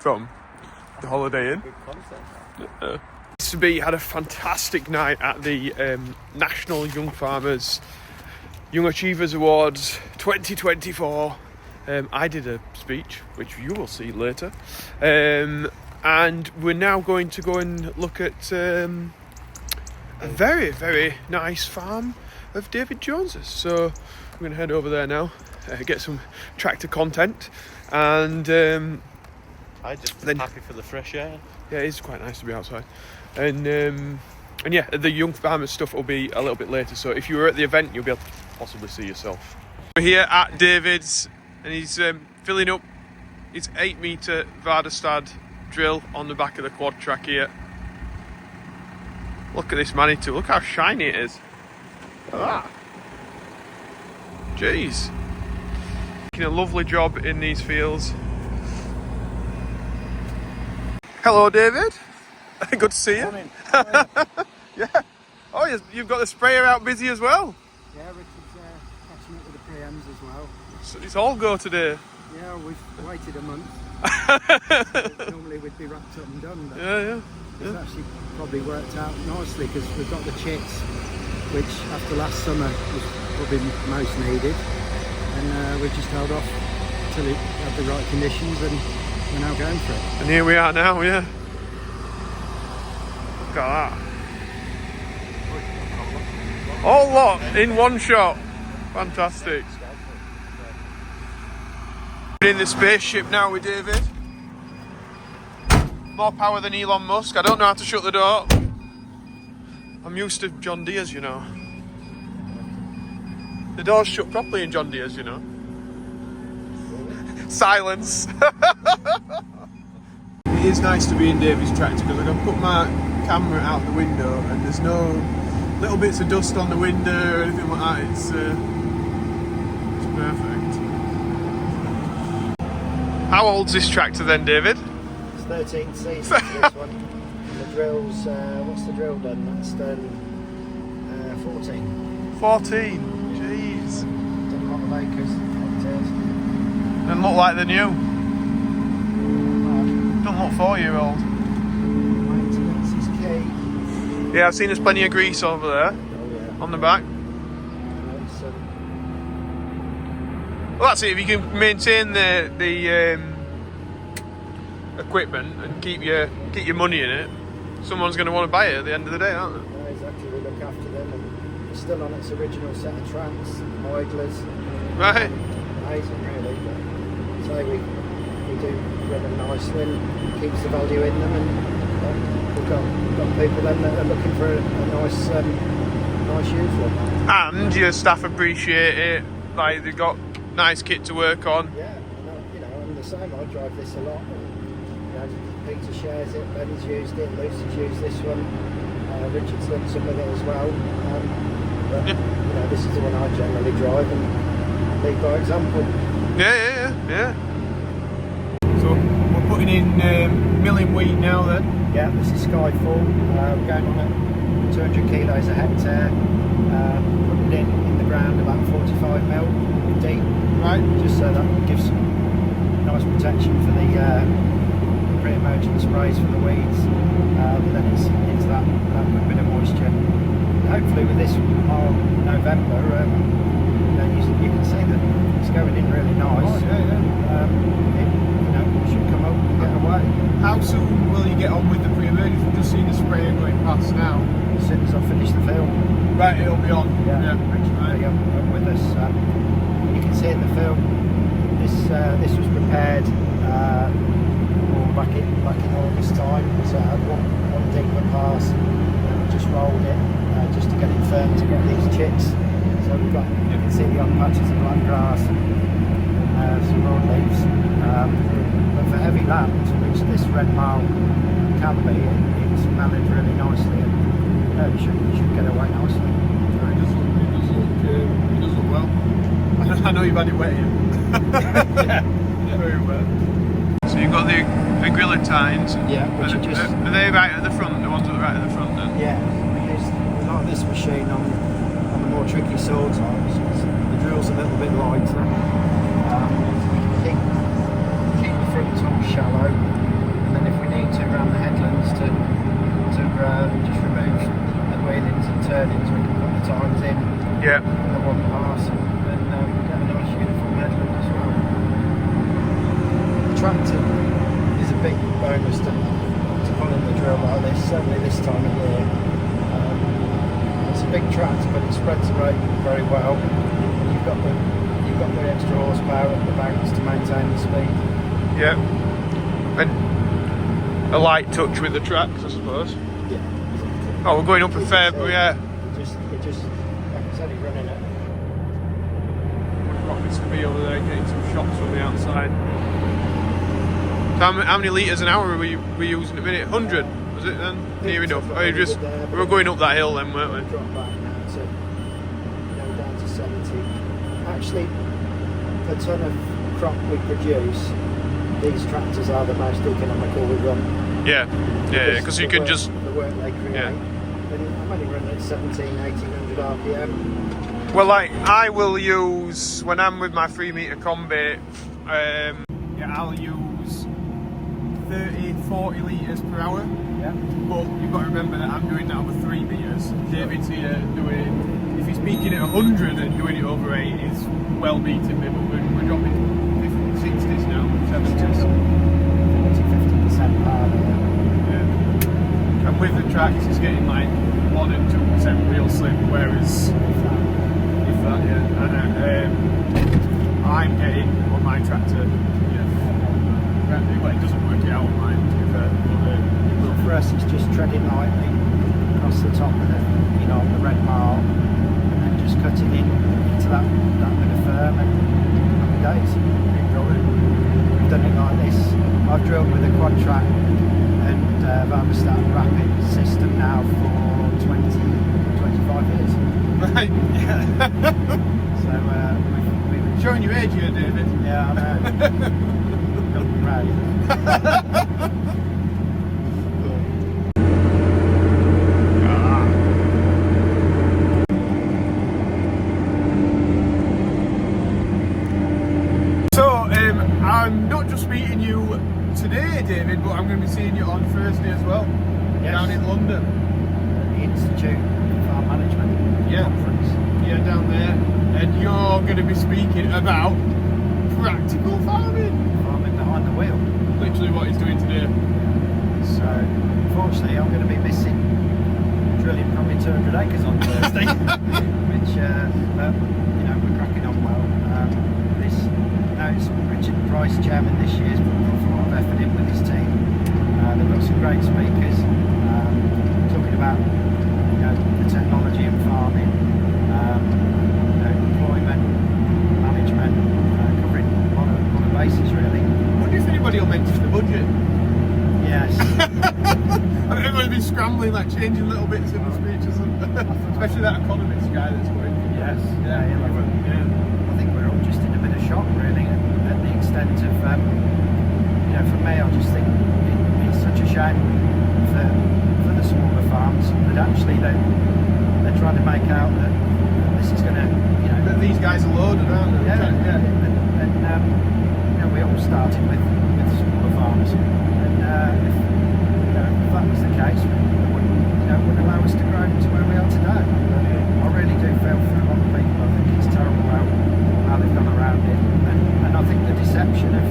from the Holiday Inn. Had a fantastic night at the National Young Farmers Young Achievers Awards 2024. I did a speech, which you will see later. And we're now going to go and look at a very, very nice farm of David Jones's. So we're going to head over there now, get some tractor content, and I'm just happy for the fresh air. Yeah, it is quite nice to be outside. And yeah, the young farmers stuff will be a little bit later. So if you were at the event, you'll be able to possibly see yourself. We're here at David's, and he's filling up his 8-metre Vardestad drill on the back of the Quadtrac here. Look at this Manitou. Look how shiny it is. Look at that. Jeez. Making a lovely job in these fields. Hello, David. Good to see you. Yeah. Oh, you've got the sprayer out busy as well. Yeah, Richard's catching up with the PMs as well. So it's all go today. Yeah, we've waited a month. Normally we'd be wrapped up and done. But Yeah. It's actually probably worked out nicely because we've got the chits, which after last summer was probably most needed, and we've just held off until it had the right conditions, and we're now going for it. And here we are now, yeah. Look at that. All lot in one shot. Fantastic. We're in the spaceship now with David. More power than Elon Musk. I don't know how to shut the door. I'm used to John Deere's, you know. The door's shut properly in John Deere's, you know. Silence. It is nice to be in David's tractor because I can put my camera out the window and there's no little bits of dust on the window or anything like that. It's perfect. How old's this tractor then, David? It's 13 seasons, this one. And the drill's, what's the drill done? That's done 14. 14? Jeez. Done a lot of acres, hectares. And look like they're new. Don't look 4-year-old. Maintenance is key. Yeah, I've seen there's plenty of grease over there. Oh yeah. On the back. Well, that's it. If you can maintain the equipment and keep your money in it, someone's going to want to buy it at the end of the day, aren't they? Yeah, exactly. We look after them, and it's still on its original set of tracks, idlers. Right. Amazing, really. But so we do run them nicely and keeps the value in them, and we've got people then that are looking for a nice use for them. And your staff appreciate it. Like they've got nice kit to work on. Yeah, and I'm the same. I drive this a lot. And, Peter shares it. Ben's used it. Lucy's used this one. Richard's done some with it as well. But this is the one I generally drive and lead by example. Yeah. So we're putting in milling wheat now then. Yeah, this is Skyfall. We're going on at 200 kilos a hectare. Putting it in the ground about 45 mil deep. Right. Just so that gives some nice protection for the pre-emergent sprays for the weeds. Then it's into that good bit of moisture. Hopefully with this November, you can see that it's going in really nice. Oh, yeah. It should come up and get away. How soon will you get on with the pre-emergence? We've just seen the sprayer going past now. As soon as I finish the film. Right, it'll be on. Yeah. Richard will be up with us. You can see in the film, this was prepared back in August time. So I had one deeper pass and we just rolled it just to get it firm to get these chits. So you can see the odd patches of black grass and some broadleaves. But for heavy land, which this red marl can be, it's managed really nicely and it should get away nicely. It does look well. I know you've had it wet here. Yeah, very well. So you've got the griller tines. Yeah, which are just... Are they right at the front? The ones that are right at the front then? Yeah, we like this machine on the more tricky soil types. The drill's a little bit lighter. Keep the front top shallow. tractor is a big bonus to pulling the drill like this, certainly this time of year. It's a big tractor, but it spreads the weight very well. And you've got the extra horsepower at the banks to maintain the speed. Yeah. And a light touch with the tracks, I suppose. Yeah. Oh, we're going up a fair, yeah. It just, like I said, he's running it. Rockets to be over there, getting some shots from the outside. So how many litres an hour were you using a minute? 100, was it then? Near enough. Oh, we were going up that hill then, weren't we? Drop back now to, down to 70. Actually, per tonne of crop we produce, these tractors are the most economical we run. Yeah, because you can just... The work they create. Yeah. I'm only running at 1800 RPM. Well, like, I will use, when I'm with my 3 metre combi, I'll use 30-40 litres per hour. Yeah. But you've got to remember that I'm doing that over 3 metres. David's here doing, if he's peaking at 100 and doing it over 8, it's well beating me, but we're dropping 50s, 60s now, 70s. 40-50% harder. Yeah. And with the tracks, it's getting like 1 and 2% real slip, whereas if that, yeah. And I'm getting on my tractor, well, it doesn't work it out on mine, to be fair. But, for us, it's just treading lightly across the top of the red marl, and then just cutting into that bit of firm, and happy days. Keep going. We've done it like this. I've drilled with a Quadtrac and thermostat rapid system now for 20-25 years. right, yeah. So we've Showing your age here, David. yeah, I know. Got me proud. I'm not just meeting you today, David, but I'm going to be seeing you on Thursday as well, down in London. The Institute of Farm Management Conference. Yeah, down there. And you're going to be speaking about practical farming. Farming behind the wheel. Literally what he's doing today. So, unfortunately, I'm going to be missing drilling probably 200 acres on Thursday, which, we're cracking on well. It's Richard Price, chairman this year, has put a lot of effort in with his team. They've got some great speakers talking about the technology in farming, employment, management, covering a lot of bases really. I wonder if anybody will mention the budget. Yes. Everyone's been scrambling, like changing little bits in the speeches, especially that economist guy that's going. Yes. Yeah. I think we're all just in a bit of shock really at the extent of, for me, I just think it's such a shame for the smaller farms that actually they're trying to make out that this is going to, That these guys are loaded, aren't they? And we all started with smaller farms, and if that was the case, it wouldn't allow us to grow to where we are today. I really do feel for a lot of people. I think it's terrible how they've gone around it, and I think the deception of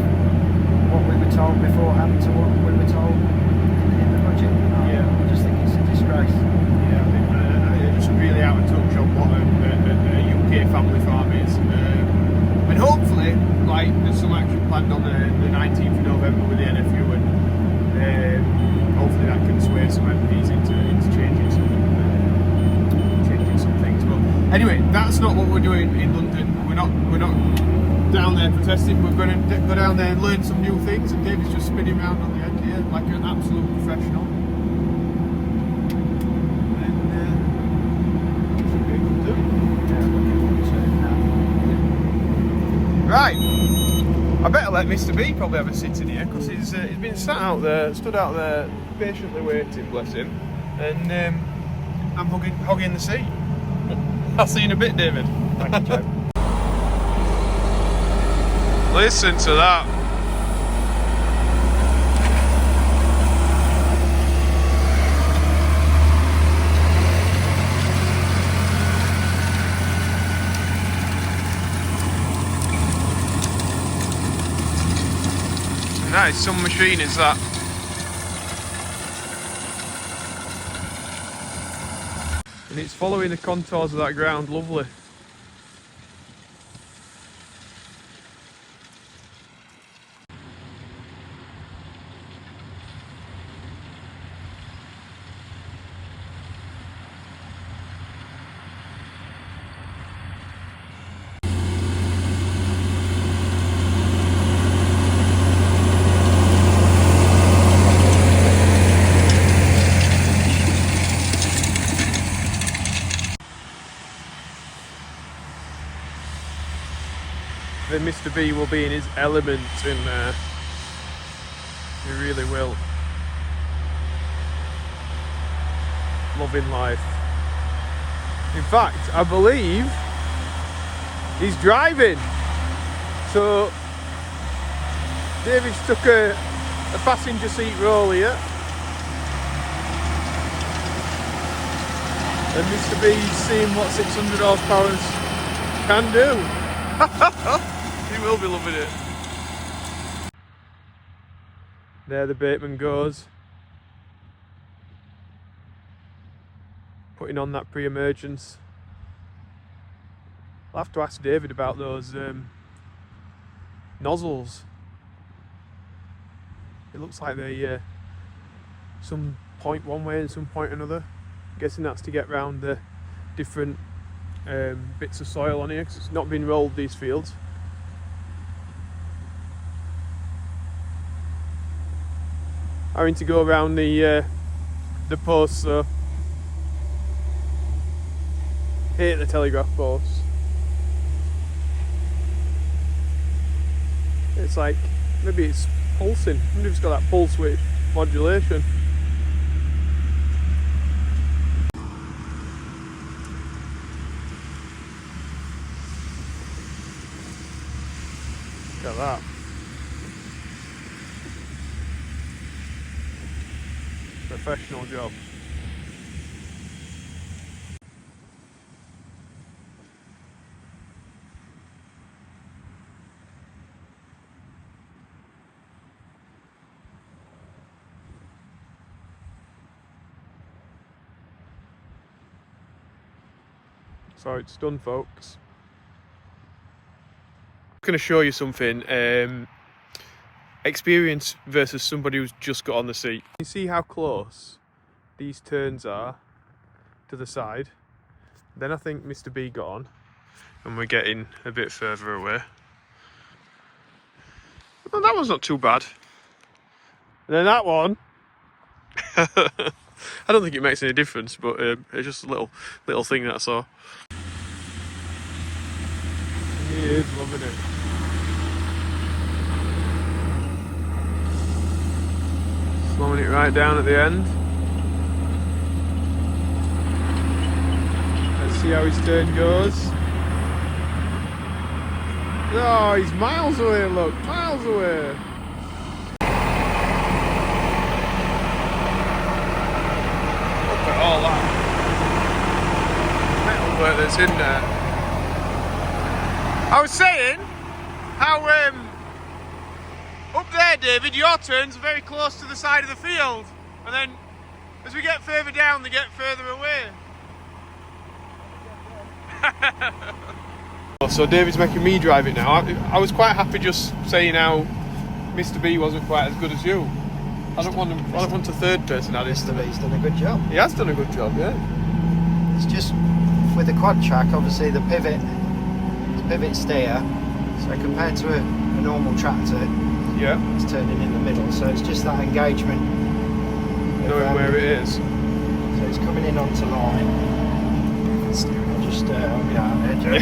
what we were told beforehand to what we were told in the budget. I just think it's a disgrace. Yeah, I think they're just really out of touch on what a UK family farm is, and hopefully, like, there's some action planned on the 19th of November with the NFU, and hopefully that can sway some MPs into changing some things. But anyway, that's not what we're doing in London. We're not down there protesting. We're going to go down there and learn some new things. And David's just spinning around on the end here like an absolute professional. And right. I better let Mr. B probably have a sit in here, because he's been stood out there patiently waiting, bless him, and I'm hogging the seat. I'll see you in a bit, David. Thank you, Joe. Listen to that. That is some machine, is that? And it's following the contours of that ground, lovely. Then Mr. B will be in his element in there. He really will. Loving life. In fact, I believe he's driving. So David's took a passenger seat role here. And Mr. B's seeing what 600 horsepower can do. He will be loving it. There the bateman goes. Putting on that pre-emergence. I'll have to ask David about those nozzles. It looks like they some point one way and some point another. I'm guessing that's to get round the different bits of soil on here, because it's not been rolled, these fields. Having to go around the posts, so hate the telegraph posts. It's like, maybe it's pulsing. I wonder if it's got that pulse width modulation. Look at that. Professional job. So it's done, folks. I'm going to show you something. Experience versus somebody who's just got on the seat. You see how close these turns are to the side? Then I think Mr. B got on and we're getting a bit further away. Well, that one's not too bad. And then that one, I don't think it makes any difference, but it's just a little thing that I saw. He is loving it. Slowing it right down at the end. Let's see how his turn goes. Oh, he's miles away, look, miles away. Look at all that metal work that's in there. I was saying how up there, David, your turns are very close to the side of the field, and then as we get further down, they get further away. So David's making me drive it now. I was quite happy just saying how Mr. B wasn't quite as good as you. I don't want a third person at this. Mr. B's done a good job. He has done a good job, yeah. It's just with the Quadtrac, obviously the pivot steer. So compared to a normal tractor, yeah, it's turning in the middle. So it's just that engagement. Knowing where it is. So it's coming in onto line. I'll just help you out there, Joe.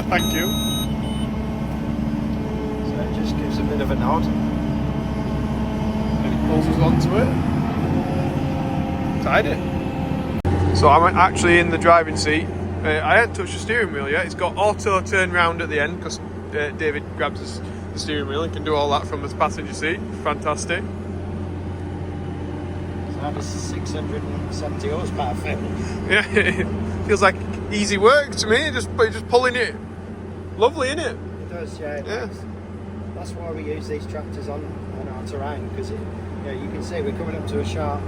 Thank you. So it just gives a bit of a nod. And it pulls us onto it. Tied it. So I'm actually in the driving seat. I haven't touched the steering wheel yet. It's got auto turn round at the end because David grabs the steering wheel and can do all that from the passenger seat. Fantastic. So that is 670 horsepower feel. Yeah, it feels like easy work to me. Just pulling it. Lovely, isn't it? It does, yeah. Yeah. that's why we use these tractors on our terrain, because you can see we're coming up to a sharp.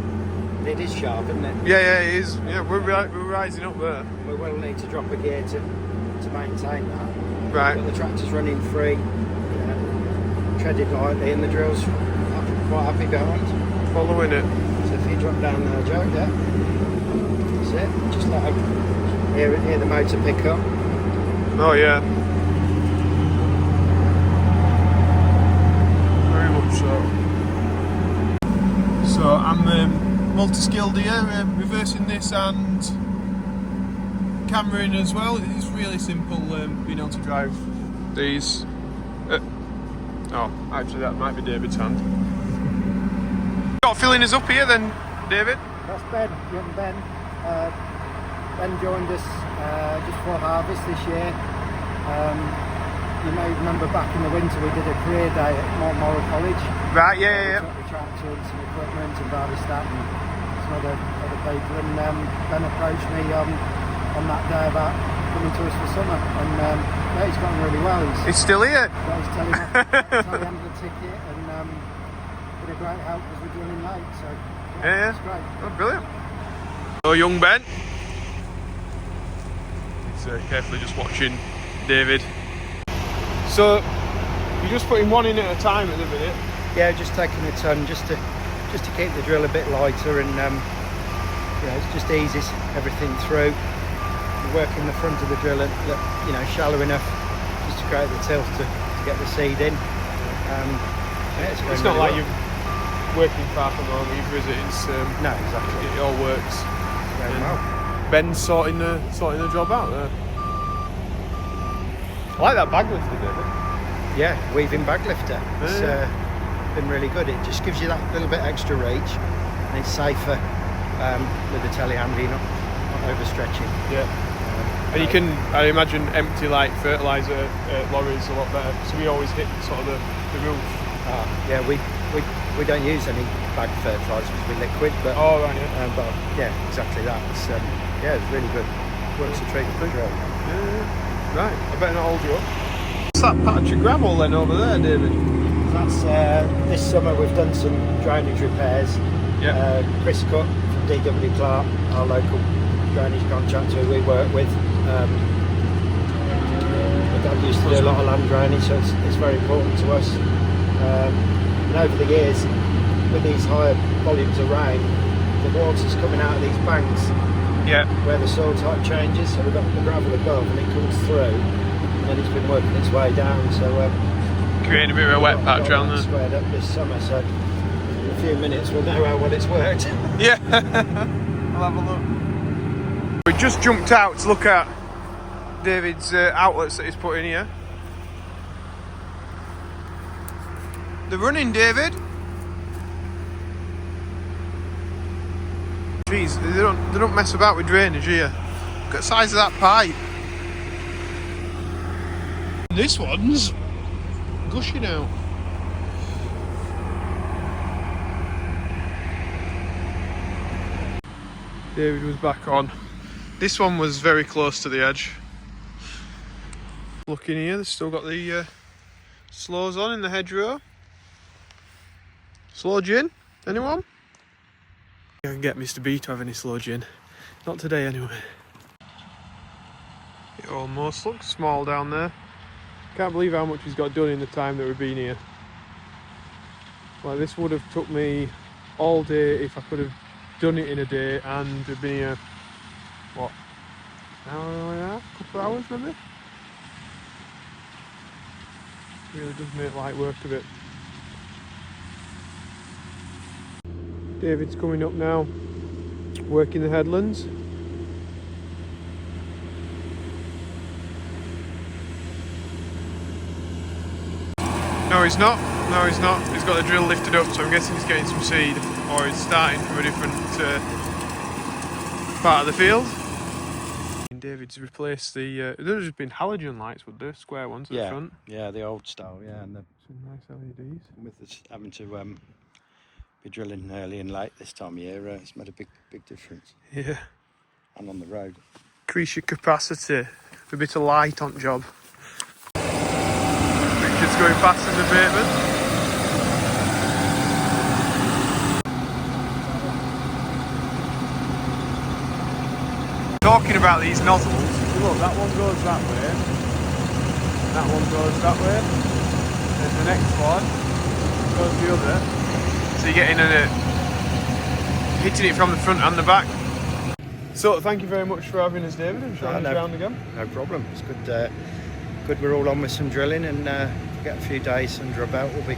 It is sharp, isn't it? Yeah, it is. Yeah, we're rising up there. We will need to drop a gear to maintain that. Right. But the tractor's running free, treaded lightly, and the drill's quite happy behind. Following it. So if you drop down there, Joe, yeah, that's it. Just let her hear the motor pick up. Oh yeah. Very much so. So I'm multi-skilled here, reversing this and cameraing as well. It's really simple being able to drive these. Oh, actually that might be David's hand. Got filling us up here then, David? That's Ben, young Ben. Ben joined us just before harvest this year. You may remember back in the winter we did a career day at Moral College. Right, yeah. We took the tractor and some equipment and Bardistat and some other people, and Ben approached me on that day about coming to us for summer, and yeah, he's gone really well. He's still here. Got his telehandler ticket, and been a great help because we're running late, so Yeah. it's great. Oh, brilliant. So young Ben. He's carefully just watching David. So you're just putting one in at a time at the minute? Yeah, just taking a ton just to keep the drill a bit lighter, and it just eases everything through. Working the front of the drill at shallow enough just to create the tilt to get the seed in. It's not like you're working far from home either, is it? No, exactly. It all works. Very well. Ben's sorting the job out there. I like that bag lifter, David. Yeah, weaving bag lifter. It's been really good. It just gives you that little bit extra reach, and it's safer with the telehandler, not overstretching. Yeah. And you can, I imagine, empty like fertiliser lorries a lot better. So we always hit sort of the roof. Yeah, we don't use any bag fertiliser because we're liquid. But oh right, yeah. But yeah, exactly that. It's it's really good. Works a treat for the drill. Yeah. Right, I better not hold you up. What's that patch of gravel then over there, David? That's this summer we've done some drainage repairs. Yeah. Chris Cook from DW Clark, our local drainage contractor who we work with. My dad used to do a lot of land drainage, so it's very important to us. And over the years, with these higher volumes of rain, the water's coming out of these banks. Yeah. Where the soil type changes, so we've got the gravel above and it comes through, and then it's been working its way down. So creating a bit of a wet patch around there. Squared up this summer, so in a few minutes we'll know how well it's worked. Yeah. I'll have a look. We just jumped out to look at David's outlets that he's put in here. They're running, David. Jeez, they don't mess about with drainage here. Look at the size of that pipe. This one's gushing out. David was back on. This one was very close to the edge. Looking here, they've still got the slows on in the hedgerow. Slow gin? Anyone? I can get Mr. B to have any slow gin. Not today anyway. It almost looks small down there. Can't believe how much he's got done in the time that we've been here. Like, this would have took me all day if I could have done it in a day, and we've been here, what, an hour and a half? A couple of hours maybe? Really does make light work of it. David's coming up now, working the headlands. No, he's not. No, he's not. He's got the drill lifted up, so I'm guessing he's getting some seed, or he's starting from a different part of the field. David's replaced the. There's just been halogen lights with the square ones at the front. Yeah, the old style. Yeah, and some nice LEDs. With this, having to be drilling early and late this time of year, it's made a big difference. Yeah. And on the road. Increase your capacity. A bit of light on job. Richard's It's going fast as a pavement. Talking about these nozzles, look, that one goes that way, that one goes that way, and the next one goes the other. So you're getting hitting it from the front and the back. So thank you very much for having us, David, and showing us around again. No problem. It's good. Good we're all on with some drilling, and get a few days under our belt. We'll be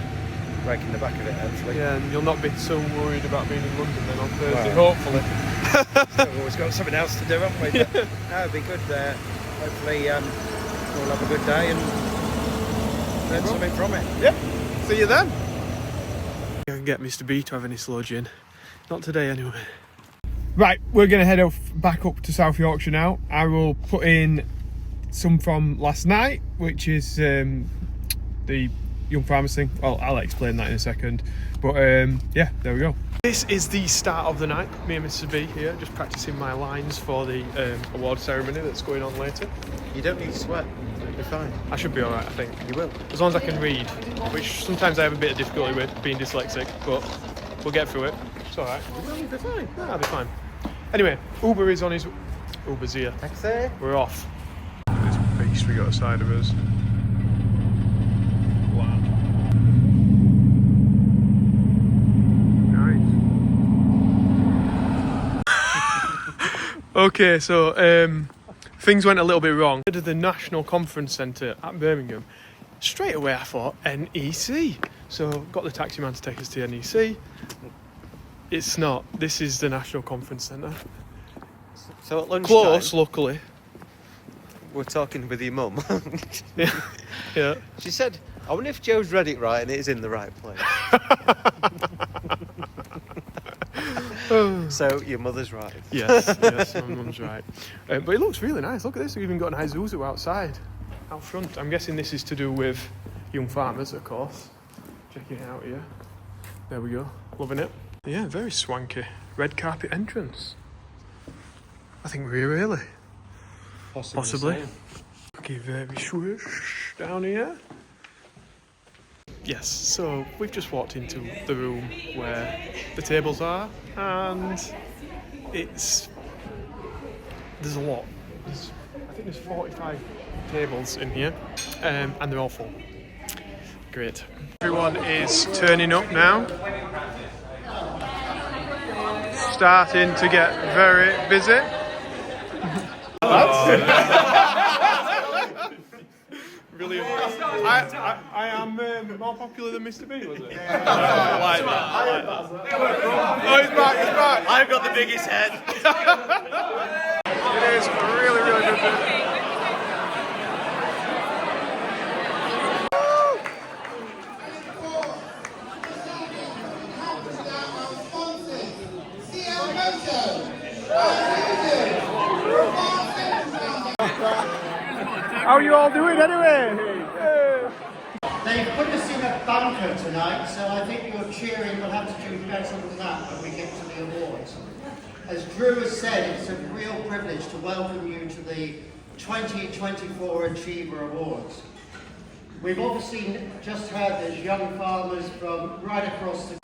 breaking the back of it, hopefully. Yeah, and you'll not be so worried about being in London then on Thursday, hopefully. We've always got something else to do, haven't we? But, no, it'll be good. Hopefully we'll have a good day and learn something from it. Yeah, see you then. I can get Mr. B to have any slow gin. Not today anyway. Right, we're going to head back up to South Yorkshire now. I will put in some from last night, which is the Young Farmers thing. Well, I'll explain that in a second. But yeah, there we go. This is the start of the night. Me and Mr. B here, just practicing my lines for the award ceremony that's going on later. You don't need to sweat. You'll be fine. I should be alright, I think. You will. As long as I can read, which sometimes I have a bit of difficulty with, being dyslexic, but we'll get through it. It's alright. You'll be fine. No, I'll be fine. Anyway, Uber is on his... Uber's here. Taxi. We're off. This beast we got aside of us. Wow. Nice. Okay, so things went a little bit wrong. At the National Conference Centre at Birmingham, straight away I thought NEC. So got the taxi man to take us to NEC. It's not. This is the National Conference Centre. So at lunchtime, Close, luckily. we're talking with your mum. Yeah. Yeah. She said, I wonder if Joe's read it right and it is in the right place. So your mother's right. Yes, my mum's right. But it looks really nice. Look at this. We've even got an Isuzu outside, out front. I'm guessing this is to do with young farmers, of course. Checking it out here. There we go. Loving it. Yeah, very swanky. Red carpet entrance. I think really. Possibly. Okay, very swoosh down here. Yes, so we've just walked into the room where the tables are, and there's a lot. I think there's 45 tables in here, and they're all full. Great. Everyone is turning up now. Starting to get very busy. Brilliant. I am more popular than Mr. B, was it? Yeah. I like that. Oh, he's back, he's back. I've got the biggest head. It is really, really good. How are you all doing anyway? They've put us in a bunker tonight, so I think your cheering will have to do better than that when we get to the awards. As Drew has said, it's a real privilege to welcome you to the 2024 Achiever Awards. We've obviously just heard there's young farmers from right across the...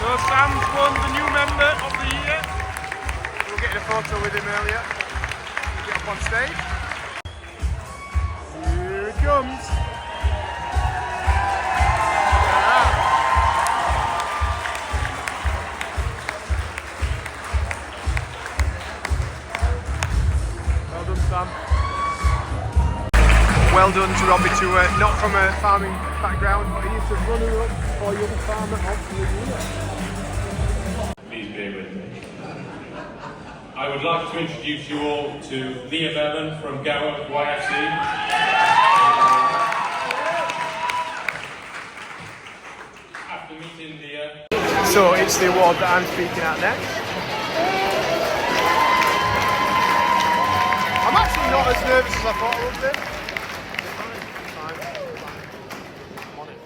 So Sam's won the new member of the year. We were getting a photo with him earlier. We'll get up on stage. Here it comes. Well done, Sam. Well done to Robbie, not from a farming background, but he's the runner-up for Young Farmer of the Year. Please bear with me. I would like to introduce you all to Leah Bevan from Gower YFC. After meeting Leah... So it's the award that I'm speaking at next. I'm actually not as nervous as I thought I would be. I'm on it.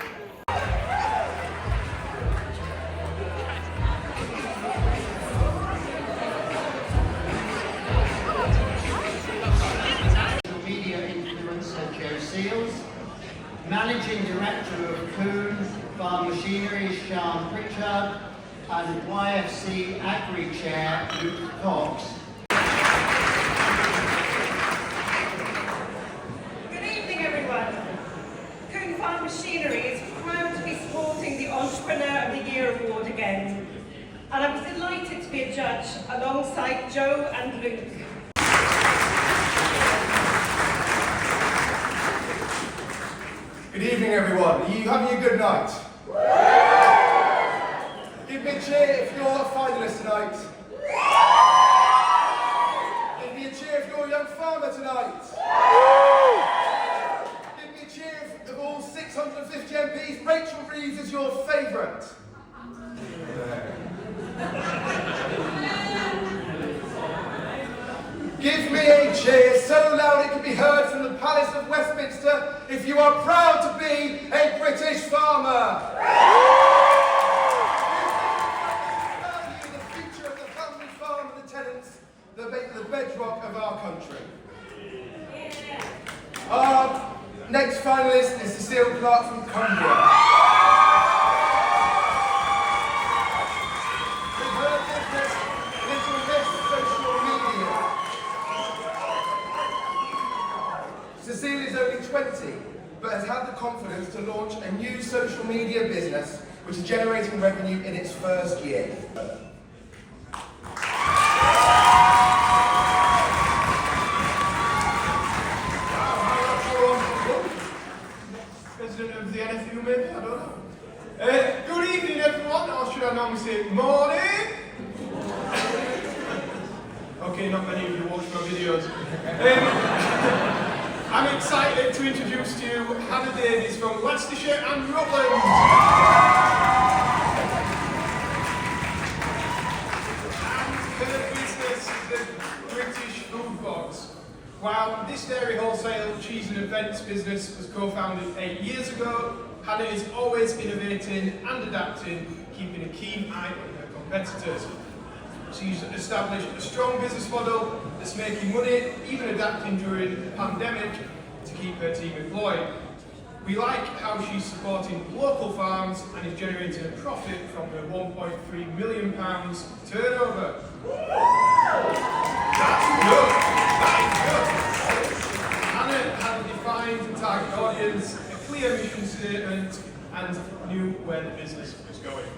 Media influencer Joeseelsjobs, Director of Coon Farm Machinery, Sean Pritchard, and YFC Agri Chair, Luke Cox. Good evening, everyone. Coon Farm Machinery is proud to be supporting the Entrepreneur of the Year Award again, and I was delighted to be a judge alongside Joe and Luke. Good evening, everyone. Are you having a good night? Give me a cheer if you're a finalist tonight. Give me a cheer if you're a young farmer tonight. Give me a cheer if of all 650 MPs, Rachel Reeves is your favourite. Give me a cheer so loud it can be heard from the Palace of Westminster if you are proud to be a British farmer. The future of the family farm and the tenants, the bedrock of our country. Our next finalist is Cecile Clark from Cumbria. With her business, Little Miss Social Media. Cecile is only 20, but has had the confidence to launch a new social media business which is generating revenue in its first year. President of the NFU, maybe? I don't know. Good evening, everyone, or should I normally say morning? Okay, not many of you watch my videos. I'm excited to introduce to you Hannah Davies from Leicestershire and Rutland. And her business is the British Food Box. While this dairy wholesale, cheese and events business was co-founded 8 years ago, Hannah is always innovating and adapting, keeping a keen eye on her competitors. She's established a strong business model that's making money, even adapting during the pandemic to keep her team employed. We like how she's supporting local farms and is generating a profit from her £1.3 million turnover. That's good. That is good. Hannah has a defined target audience, a clear mission statement, and knew where the business was going.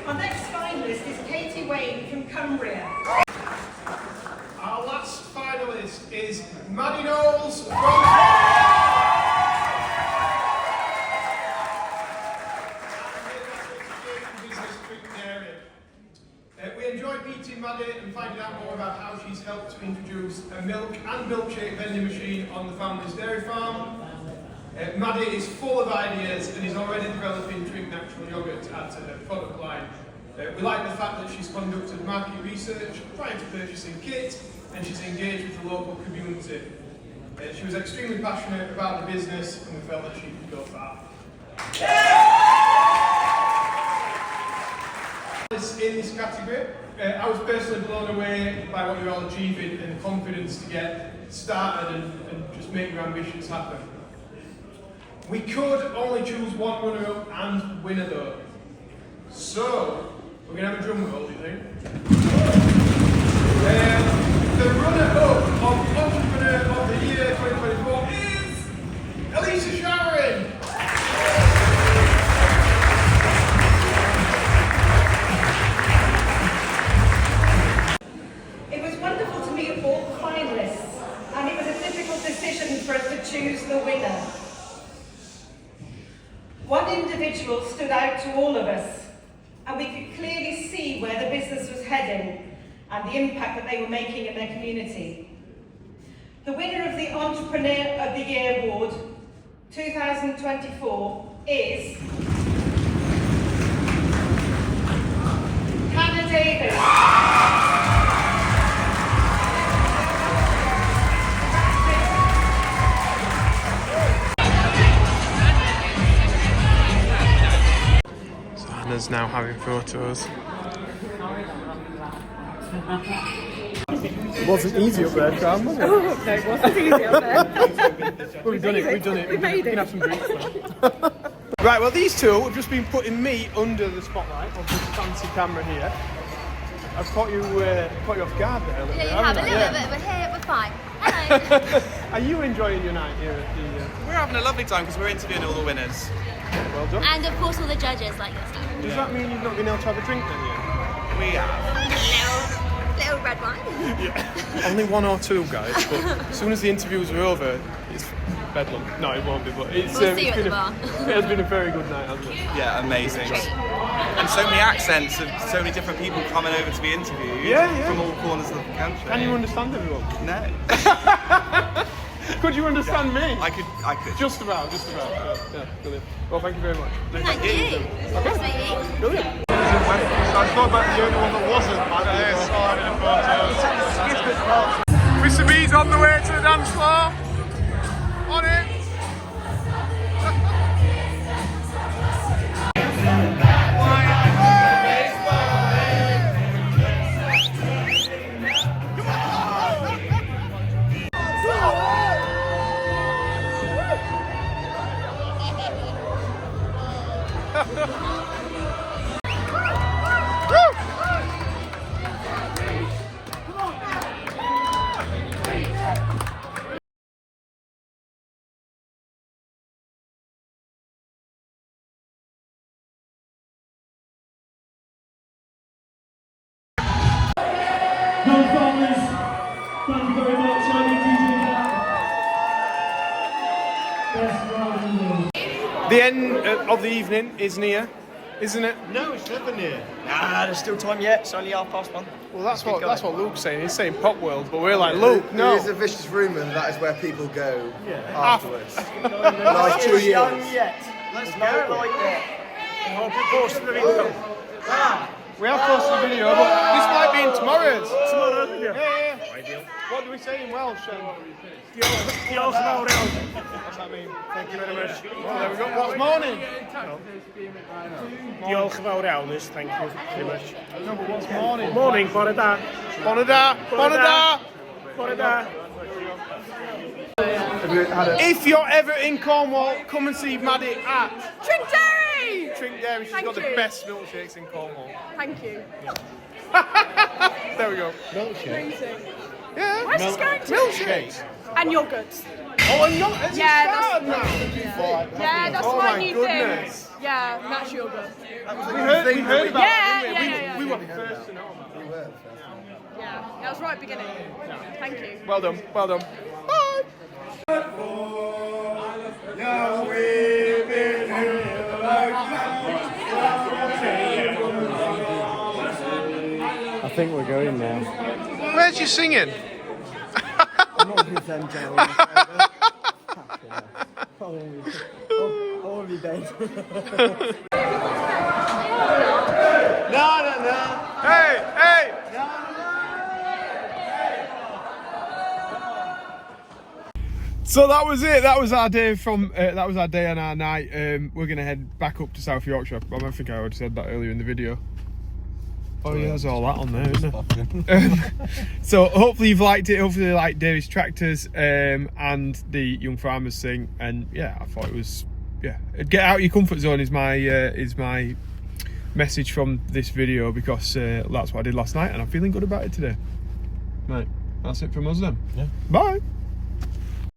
Our next finalist is Katie Wayne from Cumbria. Our last finalist is Maddie Knowles from We enjoyed meeting Maddie and finding out more about how she's helped to introduce a milk and milkshake vending machine on the family's dairy farm. Maddie is full of ideas and is already developing Drink Natural Yoghurt to add to her product line. We like the fact that she's conducted market research prior to purchasing kit, and she's engaged with the local community. She was extremely passionate about the business, and we felt that she could go far. In this category, I was personally blown away by what you're all achieving and the confidence to get started and just make your ambitions happen. We could only choose one runner-up and winner though. So, we're going to have a drum roll, do you think? The runner-up of Entrepreneur of the Year 2024 is Elisa Showering. It was wonderful to meet all the finalists, and it was a difficult decision for us to choose the winner. One individual stood out to all of us, and we could clearly see where the business was heading and the impact that they were making in their community. The winner of the Entrepreneur of the Year Award 2024 is Hannah Davies. Hannah's now having photos. It wasn't easy up there, Tram, was it? Oh, no, it wasn't easy up there. Well, we've done it. We made We can it. have some drinks now. Right, well, these two have just been putting me under the spotlight of this fancy camera here. I've caught you off guard there a little bit. Yeah, you have a haven't I? little bit, but here we're fine. Hello. Are you enjoying your night here at the... We're having a lovely time because we're interviewing all the winners. Well done. And of course all the judges like yourself. Does that mean you've not been able to have a drink then yet? We have. Little red wine. Only one or two, guys, but as soon as the interviews are over, it's bedlam. No, it won't be, but it's, We'll see you it's at been the bar. it has been a very good night, hasn't it? Yeah, amazing. And so many accents of so many different people coming over to be interviewed from all corners of the country. Can you understand everyone? No. Could you understand me? I could. Just about. Yeah, brilliant. Well, thank you very much. Thank you. Nice to meet you. Brilliant. I thought about the only one that wasn't. Mr. B's on the way to the dance floor. On it. Non-farmers, thank you very much. I need you to best ride in the world. The end of the evening is near, isn't it? No, it's never near. Nah, there's still time yet. It's only 1:30. Well, that's what Luke's saying. He's saying Pop World, but we're like, Luke, no. There is a vicious rumour that is where people go afterwards. Like 2 years. Let's go. We have posted a video, but this might be in tomorrow's. Tomorrow, yeah. Yeah. What do we say in Welsh? Diolch yn fawr iawn. What's that mean? Thank you very much. Well, there we go. What's morning? Diolch yn fawr iawn is thank you very much. No, but what's morning? Morning, bore da. Bore da. Bore da. Bore da. If you're ever in Cornwall, come and see Maddie at Drink Dairy! Drink Dairy. She's got the best milkshakes in Cornwall. Thank you. There we go. Amazing. Yeah. Where's this going to? Milkshakes. And yogurts. Oh, and not. Has it started now? Yeah, that's Oh my my new goodness. thing. Yeah, that's yogurt. We heard about Yeah, it, didn't we? yeah. We were first to know about it. Yeah, that was right at the beginning. Thank you. Well done. Well done. Bye. I think we're going now. Where's you singing? I'm not with them, Joe. All of you dead. No. Hey! So that was it. That was our day that was our day and our night. We're gonna head back up to South Yorkshire. I think I already said that earlier in the video. Oh yeah, there's all that on there, isn't it? So hopefully you've liked it. Hopefully you like Davy's tractors and the Young Farmers thing. And yeah, I thought it was get out of your comfort zone is my message from this video, because that's what I did last night and I'm feeling good about it today. Right, that's it from us then. Yeah. Bye.